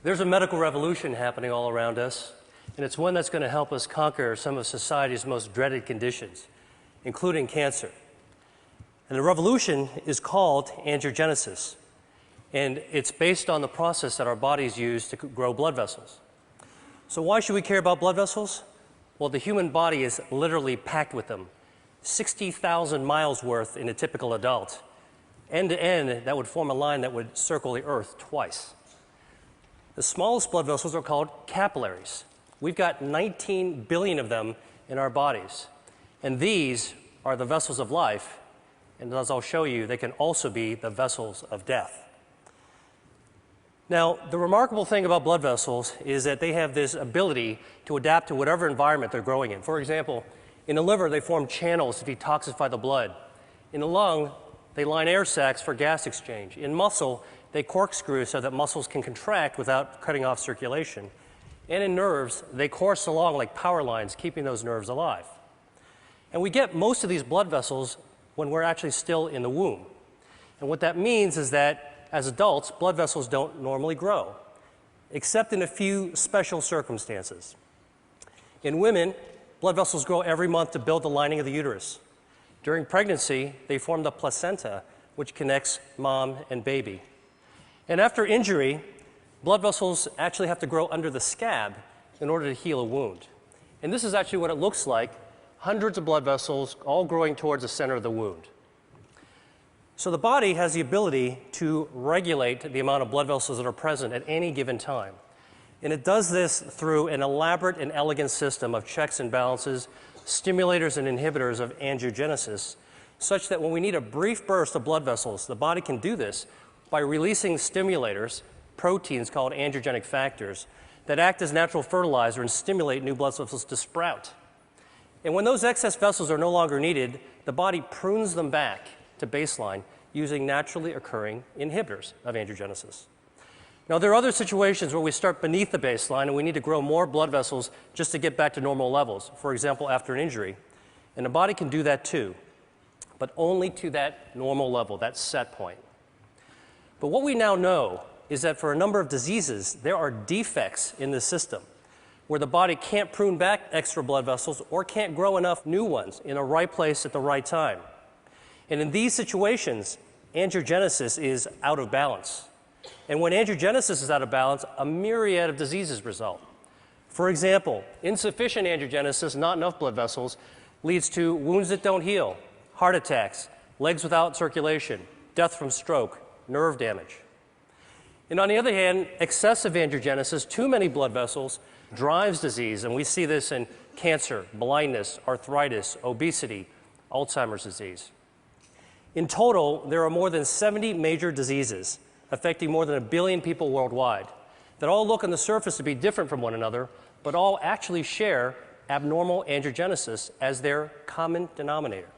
There's a medical revolution happening all around us, and it's one that's going to help us conquer some of society's most dreaded conditions, including cancer. And the revolution is called angiogenesis, and it's based on the process that our bodies use to grow blood vessels. So why should we care about blood vessels? Well, the human body is literally packed with them, 60,000 miles worth in a typical adult. End to end, that would form a line that would circle the Earth twice. The smallest blood vessels are called capillaries. We've got 19 billion of them in our bodies. And these are the vessels of life. And as I'll show you, they can also be the vessels of death. Now, the remarkable thing about blood vessels is that they have this ability to adapt to whatever environment they're growing in. For example, in the liver, they form channels to detoxify the blood. In the lung, they line air sacs for gas exchange. In muscle, they corkscrew so that muscles can contract without cutting off circulation. And in nerves, they course along like power lines, keeping those nerves alive. And we get most of these blood vessels when we're actually still in the womb. And what that means is that as adults, blood vessels don't normally grow, except in a few special circumstances. In women, blood vessels grow every month to build the lining of the uterus. During pregnancy, they form the placenta, which connects mom and baby. And after injury, blood vessels actually have to grow under the scab in order to heal a wound. And this is actually what it looks like, hundreds of blood vessels all growing towards the center of the wound. So the body has the ability to regulate the amount of blood vessels that are present at any given time. And it does this through an elaborate and elegant system of checks and balances, stimulators and inhibitors of angiogenesis, such that when we need a brief burst of blood vessels, the body can do this by releasing stimulators, proteins called angiogenic factors, that act as natural fertilizer and stimulate new blood vessels to sprout. And when those excess vessels are no longer needed, the body prunes them back to baseline using naturally occurring inhibitors of angiogenesis. Now, there are other situations where we start beneath the baseline and we need to grow more blood vessels just to get back to normal levels, for example, after an injury. And the body can do that too, but only to that normal level, that set point. But what we now know is that for a number of diseases, there are defects in the system where the body can't prune back extra blood vessels or can't grow enough new ones in the right place at the right time. And in these situations, angiogenesis is out of balance. And when angiogenesis is out of balance, a myriad of diseases result. For example, insufficient angiogenesis, not enough blood vessels, leads to wounds that don't heal, heart attacks, legs without circulation, death from stroke, nerve damage. And on the other hand, excessive angiogenesis, too many blood vessels, drives disease. And we see this in cancer, blindness, arthritis, obesity, Alzheimer's disease. In total, there are more than 70 major diseases affecting more than 1 billion people worldwide that all look on the surface to be different from one another, but all actually share abnormal angiogenesis as their common denominator.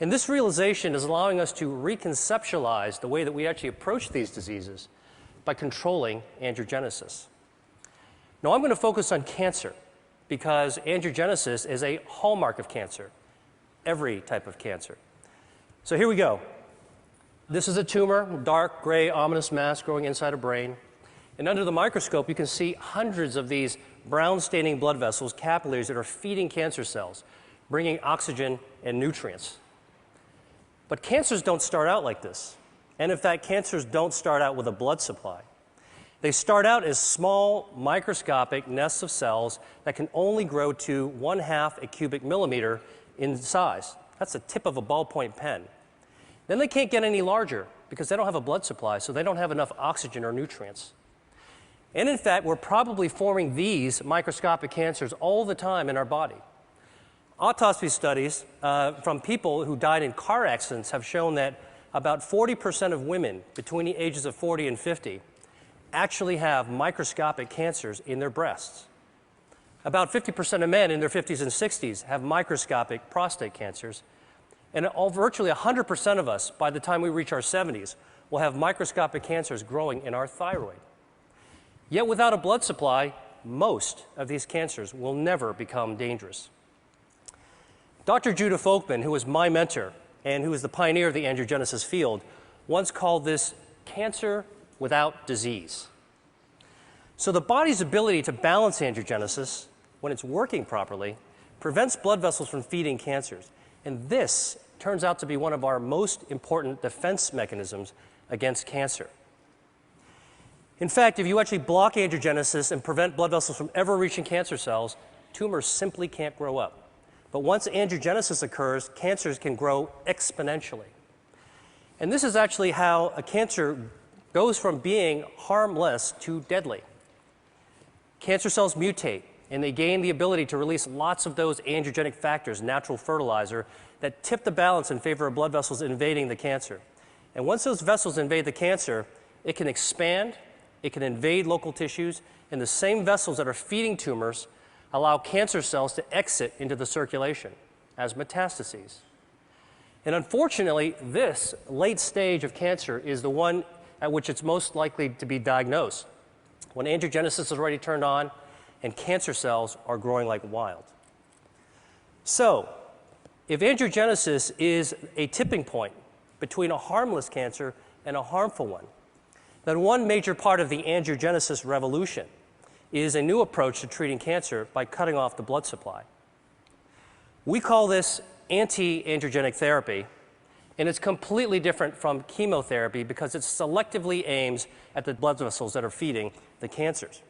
And this realization is allowing us to reconceptualize the way that we actually approach these diseases by controlling angiogenesis. Now, I'm going to focus on cancer because angiogenesis is a hallmark of cancer, every type of cancer. So here we go. This is a tumor, dark, gray, ominous mass growing inside a brain. And under the microscope, you can see hundreds of these brown-staining blood vessels, capillaries, that are feeding cancer cells, bringing oxygen and nutrients. But cancers don't start out like this. And in fact, cancers don't start out with a blood supply. They start out as small, microscopic nests of cells that can only grow to 1/2 a cubic millimeter in size. That's the tip of a ballpoint pen. Then they can't get any larger because they don't have a blood supply, so they don't have enough oxygen or nutrients. And in fact, we're probably forming these microscopic cancers all the time in our body. Autopsy studies from people who died in car accidents have shown that about 40% of women between the ages of 40 and 50 actually have microscopic cancers in their breasts. About 50% of men in their 50s and 60s have microscopic prostate cancers. And virtually 100% of us, by the time we reach our 70s, will have microscopic cancers growing in our thyroid. Yet without a blood supply, most of these cancers will never become dangerous. Dr. Judah Folkman, who was my mentor and who was the pioneer of the angiogenesis field, once called this cancer without disease. So the body's ability to balance angiogenesis, when it's working properly, prevents blood vessels from feeding cancers. And this turns out to be one of our most important defense mechanisms against cancer. In fact, if you actually block angiogenesis and prevent blood vessels from ever reaching cancer cells, tumors simply can't grow up. But once angiogenesis occurs, cancers can grow exponentially. And this is actually how a cancer goes from being harmless to deadly. Cancer cells mutate, and they gain the ability to release lots of those angiogenic factors, natural fertilizer, that tip the balance in favor of blood vessels invading the cancer. And once those vessels invade the cancer, it can expand, it can invade local tissues, and the same vessels that are feeding tumors allow cancer cells to exit into the circulation as metastases. And unfortunately, this late stage of cancer is the one at which it's most likely to be diagnosed, when angiogenesis is already turned on and cancer cells are growing like wild. So, if angiogenesis is a tipping point between a harmless cancer and a harmful one, then one major part of the angiogenesis revolution is a new approach to treating cancer by cutting off the blood supply. We call this anti-angiogenic therapy, and it's completely different from chemotherapy because it selectively aims at the blood vessels that are feeding the cancers.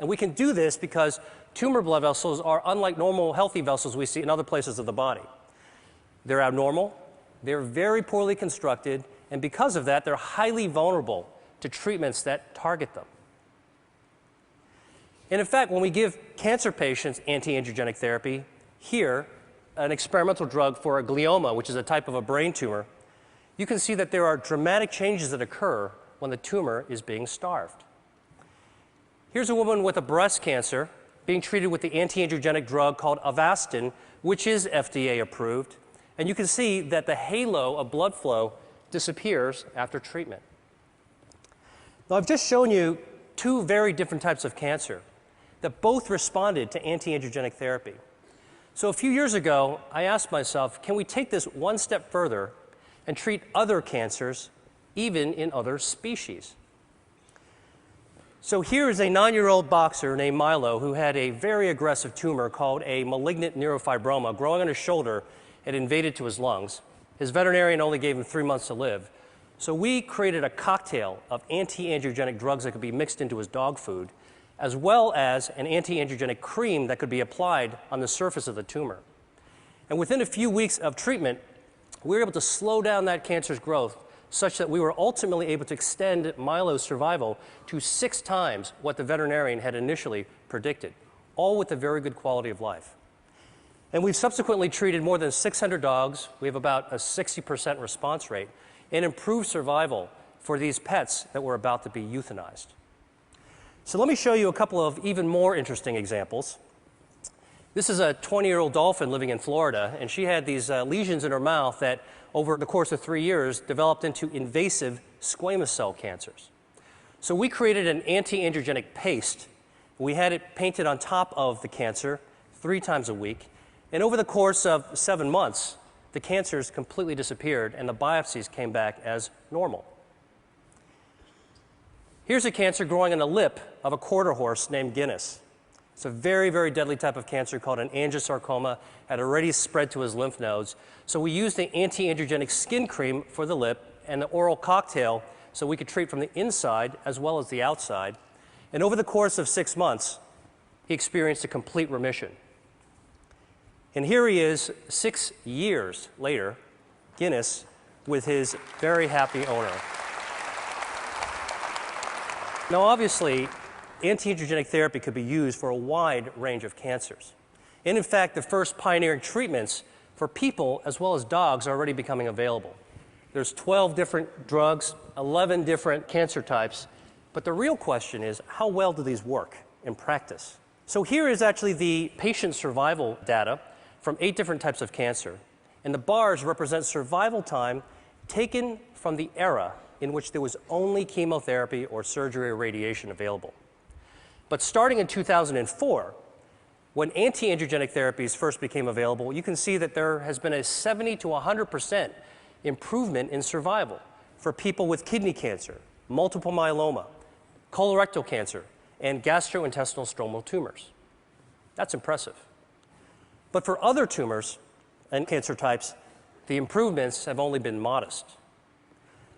And we can do this because tumor blood vessels are unlike normal healthy vessels we see in other places of the body. They're abnormal, they're very poorly constructed, and because of that, they're highly vulnerable to treatments that target them. And in fact, when we give cancer patients anti-angiogenic therapy, here, an experimental drug for a glioma, which is a type of a brain tumor, you can see that there are dramatic changes that occur when the tumor is being starved. Here's a woman with a breast cancer being treated with the anti-angiogenic drug called Avastin, which is FDA approved, and you can see that the halo of blood flow disappears after treatment. Now, I've just shown you two very different types of cancer that both responded to anti-angiogenic therapy. So a few years ago, I asked myself, can we take this one step further and treat other cancers, even in other species? So here is a 9-year-old boxer named Milo who had a very aggressive tumor called a malignant neurofibroma growing on his shoulder and invaded to his lungs. His veterinarian only gave him 3 months to live. So we created a cocktail of anti-angiogenic drugs that could be mixed into his dog food, as well as an anti-angiogenic cream that could be applied on the surface of the tumor. And within a few weeks of treatment, we were able to slow down that cancer's growth such that we were ultimately able to extend Milo's survival to 6 times what the veterinarian had initially predicted, all with a very good quality of life. And we've subsequently treated more than 600 dogs. We have about a 60% response rate and improved survival for these pets that were about to be euthanized. So let me show you a couple of even more interesting examples. This is a 20-year-old dolphin living in Florida, and she had these lesions in her mouth that, over the course of 3 years, developed into invasive squamous cell cancers. So we created an anti-angiogenic paste. We had it painted on top of the cancer 3 times a week, and over the course of 7 months, the cancers completely disappeared, and the biopsies came back as normal. Here's a cancer growing on the lip of a quarter horse named Guinness. It's a very, very deadly type of cancer called an angiosarcoma, had already spread to his lymph nodes. So we used the anti-angiogenic skin cream for the lip and the oral cocktail so we could treat from the inside as well as the outside. And over the course of 6 months, he experienced a complete remission. And here he is 6 years later, Guinness, with his very happy owner. Now, obviously, anti-angiogenic therapy could be used for a wide range of cancers. And in fact, the first pioneering treatments for people as well as dogs are already becoming available. There's 12 different drugs, 11 different cancer types, but the real question is, how well do these work in practice? So here is actually the patient survival data from 8 different types of cancer, and the bars represent survival time taken from the era in which there was only chemotherapy or surgery or radiation available. But starting in 2004, when anti-angiogenic therapies first became available, you can see that there has been a 70 to 100% improvement in survival for people with kidney cancer, multiple myeloma, colorectal cancer, and gastrointestinal stromal tumors. That's impressive. But for other tumors and cancer types, the improvements have only been modest.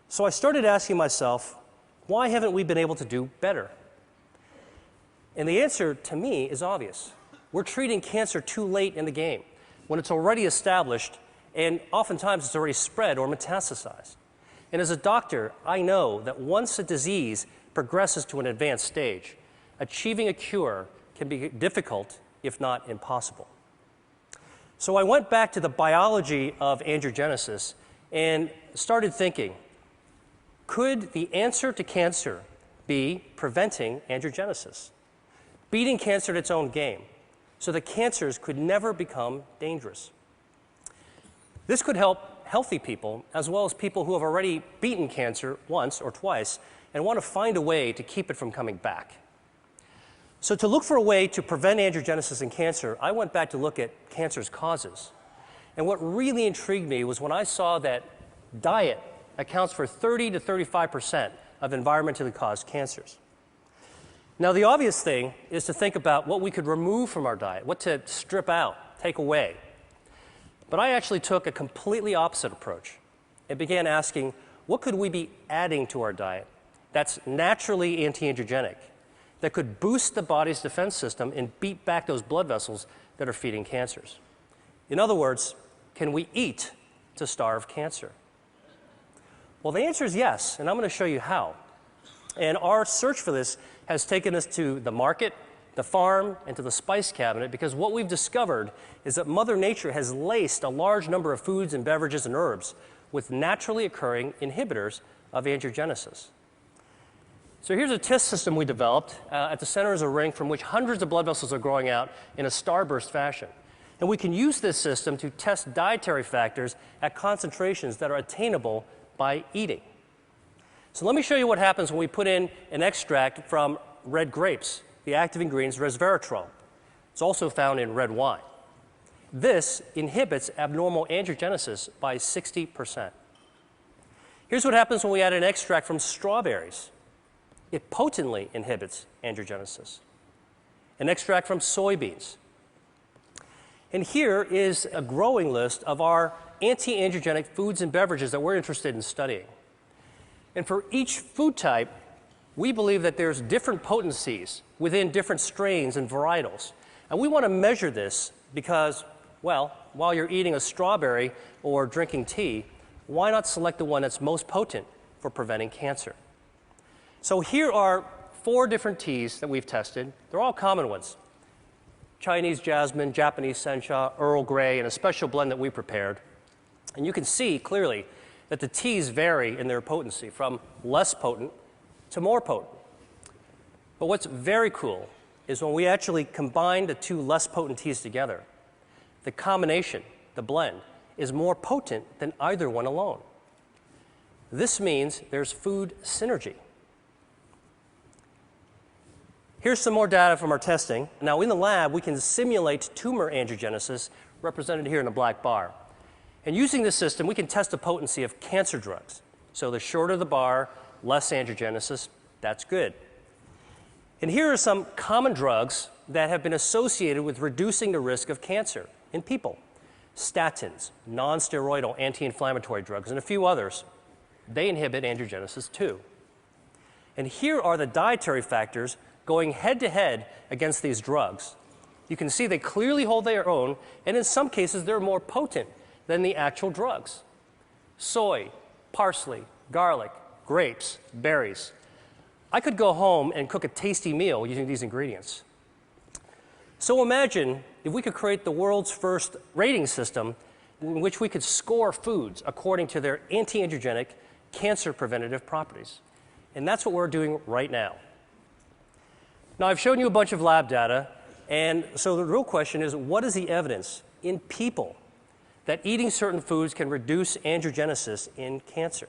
So I started asking myself, why haven't we been able to do better? And the answer to me is obvious. We're treating cancer too late in the game, when it's already established and oftentimes it's already spread or metastasized. And as a doctor, I know that once a disease progresses to an advanced stage, achieving a cure can be difficult, if not impossible. So I went back to the biology of angiogenesis and started thinking, could the answer to cancer be preventing angiogenesis? Beating cancer at its own game, so that cancers could never become dangerous. This could help healthy people, as well as people who have already beaten cancer once or twice and want to find a way to keep it from coming back. So to look for a way to prevent angiogenesis in cancer, I went back to look at cancer's causes. And what really intrigued me was when I saw that diet accounts for 30 to 35% of environmentally caused cancers. Now, the obvious thing is to think about what we could remove from our diet, what to strip out, take away. But I actually took a completely opposite approach and began asking, what could we be adding to our diet that's naturally anti-angiogenic, that could boost the body's defense system and beat back those blood vessels that are feeding cancers? In other words, can we eat to starve cancer? Well, the answer is yes, and I'm going to show you how. And our search for this has taken us to the market, the farm, and to the spice cabinet, because what we've discovered is that Mother Nature has laced a large number of foods and beverages and herbs with naturally occurring inhibitors of angiogenesis. So here's a test system we developed. At the center is a ring from which hundreds of blood vessels are growing out in a starburst fashion. And we can use this system to test dietary factors at concentrations that are attainable by eating. So let me show you what happens when we put in an extract from red grapes. The active ingredient is resveratrol. It's also found in red wine. This inhibits abnormal angiogenesis by 60%. Here's what happens when we add an extract from strawberries. It potently inhibits angiogenesis. An extract from soybeans. And here is a growing list of our anti-angiogenic foods and beverages that we're interested in studying. And for each food type, we believe that there's different potencies within different strains and varietals. And we want to measure this because, well, while you're eating a strawberry or drinking tea, why not select the one that's most potent for preventing cancer? So here are 4 different teas that we've tested. They're all common ones: Chinese jasmine, Japanese sencha, Earl Grey, and a special blend that we prepared. And you can see clearly that the teas vary in their potency from less potent to more potent. But what's very cool is when we actually combine the 2 less potent teas together, the combination, the blend, is more potent than either one alone. This means there's food synergy. Here's some more data from our testing. Now, in the lab, we can simulate tumor angiogenesis, represented here in the black bar. And using this system, we can test the potency of cancer drugs. So the shorter the bar, less angiogenesis, that's good. And here are some common drugs that have been associated with reducing the risk of cancer in people. Statins, non-steroidal anti-inflammatory drugs, and a few others. They inhibit angiogenesis too. And here are the dietary factors going head-to-head against these drugs. You can see they clearly hold their own, and in some cases they're more potent than the actual drugs. Soy, parsley, garlic, grapes, berries. I could go home and cook a tasty meal using these ingredients. So imagine if we could create the world's first rating system in which we could score foods according to their anti-angiogenic, cancer-preventative properties. And that's what we're doing right now. Now, I've shown you a bunch of lab data, and so the real question is, what is the evidence in people that eating certain foods can reduce angiogenesis in cancer?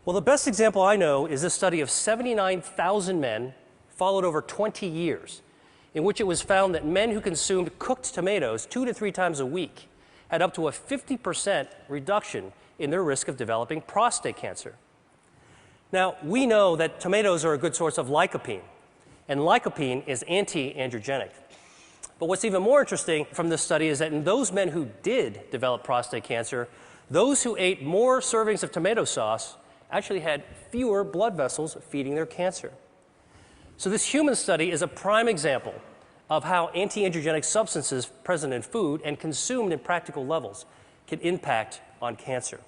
Well, the best example I know is a study of 79,000 men followed over 20 years, in which it was found that men who consumed cooked tomatoes 2 to 3 times a week had up to a 50% reduction in their risk of developing prostate cancer. Now, we know that tomatoes are a good source of lycopene, And lycopene is anti-androgenic. But what's even more interesting from this study is that in those men who did develop prostate cancer, those who ate more servings of tomato sauce actually had fewer blood vessels feeding their cancer. So this human study is a prime example of how anti-androgenic substances present in food and consumed in practical levels can impact on cancer.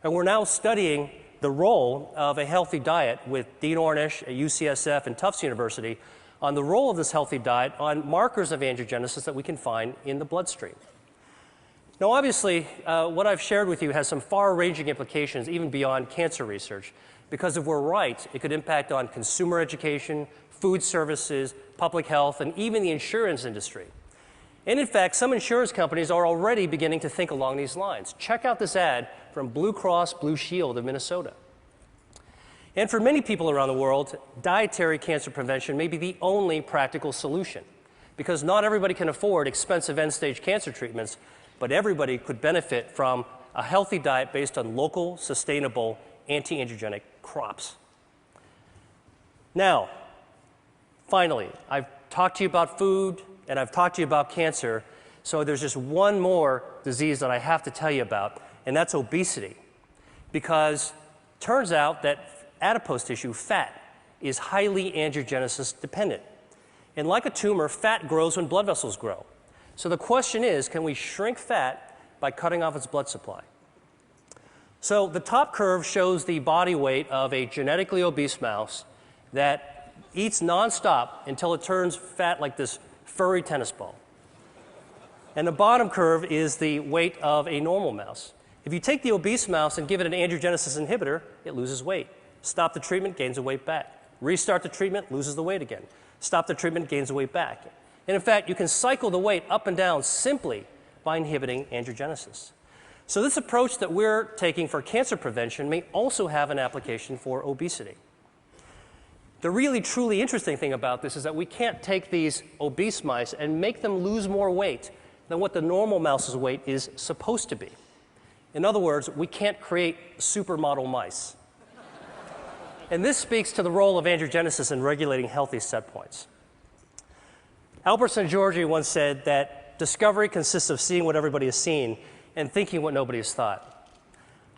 And we're now studying the role of a healthy diet with Dean Ornish at UCSF and Tufts University on the role of this healthy diet on markers of angiogenesis that we can find in the bloodstream. Now, obviously, what I've shared with you has some far-ranging implications even beyond cancer research, because if we're right, it could impact on consumer education, food services, public health, and even the insurance industry. And in fact, some insurance companies are already beginning to think along these lines. Check out this ad from Blue Cross Blue Shield of Minnesota. And for many people around the world, dietary cancer prevention may be the only practical solution, because not everybody can afford expensive end-stage cancer treatments, but everybody could benefit from a healthy diet based on local, sustainable, anti-androgenic crops. Now, finally, I've talked to you about food, and I've talked to you about cancer, so there's just one more disease that I have to tell you about, and that's obesity. Because it turns out that adipose tissue, fat, is highly angiogenesis dependent. And like a tumor, fat grows when blood vessels grow. So the question is, can we shrink fat by cutting off its blood supply? So the top curve shows the body weight of a genetically obese mouse that eats nonstop until it turns fat like this furry tennis ball. And the bottom curve is the weight of a normal mouse. If you take the obese mouse and give it an angiogenesis inhibitor, it loses weight. Stop the treatment, gains the weight back. Restart the treatment, loses the weight again. Stop the treatment, gains the weight back. And in fact, you can cycle the weight up and down simply by inhibiting angiogenesis. So this approach that we're taking for cancer prevention may also have an application for obesity. The really, truly interesting thing about this is that we can't take these obese mice and make them lose more weight than what the normal mouse's weight is supposed to be. In other words, we can't create supermodel mice. And this speaks to the role of angiogenesis in regulating healthy set points. Albert Szent-Györgyi once said that discovery consists of seeing what everybody has seen and thinking what nobody has thought.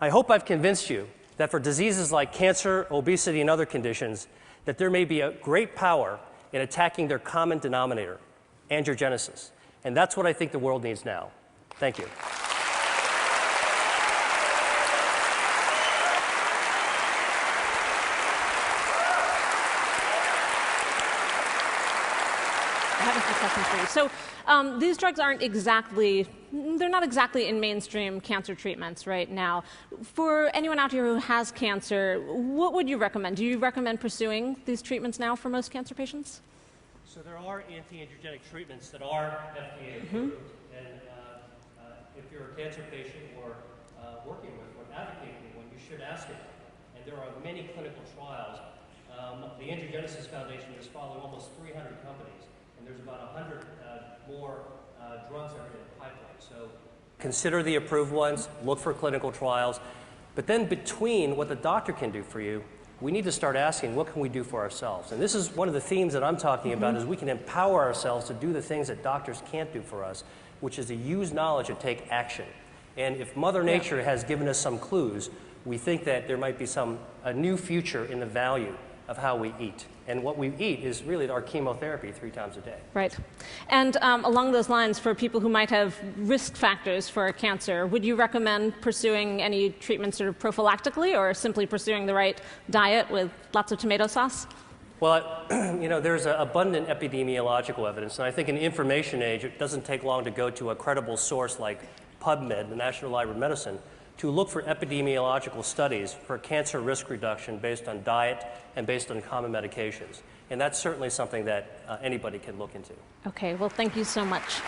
I hope I've convinced you that for diseases like cancer, obesity, and other conditions, that there may be a great power in attacking their common denominator, angiogenesis. And that's what I think the world needs now. Thank you. So these drugs aren't exactly, they're not exactly in mainstream cancer treatments right now. For anyone out here who has cancer, what would you recommend? Do you recommend pursuing these treatments now for most cancer patients? So there are anti-androgenic treatments that are FDA approved. And if you're a cancer patient or working with or advocating one, you should ask it. And there are many clinical trials. The Angiogenesis Foundation is following almost 300 companies. And there's about 100 more drugs that are in the pipeline. So consider the approved ones, look for clinical trials. But then between what the doctor can do for you, we need to start asking, what can we do for ourselves? And this is one of the themes that I'm talking about, is we can empower ourselves to do the things that doctors can't do for us, which is to use knowledge and take action. And if Mother Nature has given us some clues, we think that there might be a new future in the value of how we eat. And what we eat is really our chemotherapy 3 times a day. Right. And along those lines, for people who might have risk factors for cancer, would you recommend pursuing any treatment sort of prophylactically, or simply pursuing the right diet with lots of tomato sauce? Well, there's abundant epidemiological evidence, and I think in the information age, it doesn't take long to go to a credible source like PubMed, the National Library of Medicine, to look for epidemiological studies for cancer risk reduction based on diet and based on common medications. And that's certainly something that anybody can look into. Okay, well, thank you so much.